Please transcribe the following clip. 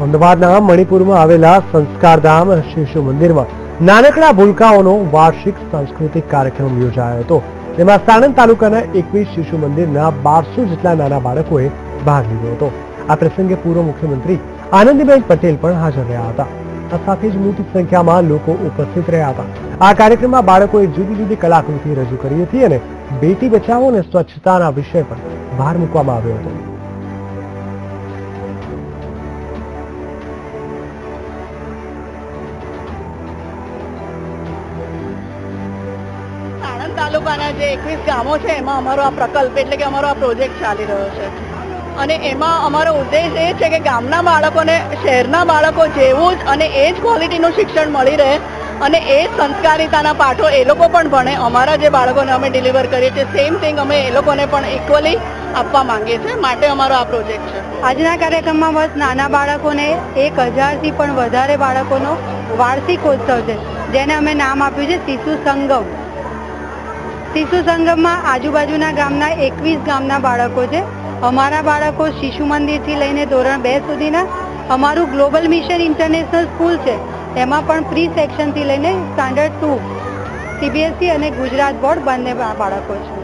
અમદાવાદના મણિપુરમાં આવેલા સંસ્કારધામ શિશુ મંદિરમાં નાનકડા ભૂલકાઓનો વાર્ષિક સાંસ્કૃતિક કાર્યક્રમ યોજાયો હતો। જેમાં સાણંદ તાલુકાના 21 શિશુ મંદિરના 1200 જેટલા નાના બાળકોએ ભાગ લીધો હતો। આ પ્રસંગે પૂર્વ મુખ્યમંત્રી આનંદીબેન પટેલ પણ હાજર રહ્યા હતા। આ સાથે જ મોટી સંખ્યામાં લોકો ઉપસ્થિત રહ્યા હતા। આ કાર્યક્રમમાં બાળકોએ જુદી જુદી કલાકૃતિ રજૂ કરી હતી અને બેટી બચાવો અને સ્વચ્છતાના વિષય પર ભાર મૂકવામાં આવ્યો હતો। સાણંદ તાલુકાના જે 21 ગામો છે એમાં અમારો આ પ્રકલ્પ એટલે કે અમારો આ પ્રોજેક્ટ ચાલી રહ્યો છે અને એમાં અમારો ઉદ્દેશ એ છે કે ગામના બાળકોને શહેરના બાળકો જેવું જ અને એ જ ક્વોલિટીનું શિક્ષણ મળી રહે અને એ જ સંસ્કારિતાના પાઠો એ લોકો પણ ભણે। અમારા જે બાળકોને અમે ડિલિવર કરીએ છીએ સેમ થિંગ અમે એ લોકોને પણ ઇક્વલી આપવા માંગીએ છીએ, માટે અમારો આ પ્રોજેક્ટ છે। આજના કાર્યક્રમમાં બસ નાના બાળકોને 1000થી પણ વધારે બાળકોનો વાર્ષિકોત્સવ છે, જેને અમે નામ આપ્યું છે શિશુ સંગમ। શિશુ સંગમમાં આજુબાજુના ગામના 21 ગામના બાળકો છે। અમારા બાળકો શિશુ મંદિરથી લઈને ધોરણ 2 સુધીના, અમારું ગ્લોબલ મિશન ઇન્ટરનેશનલ સ્કૂલ છે તેમાં પણ પ્રી સેક્શનથી લઈને સ્ટાન્ડર્ડ 2 CBSE અને ગુજરાત બોર્ડ બંને બાળકો છે।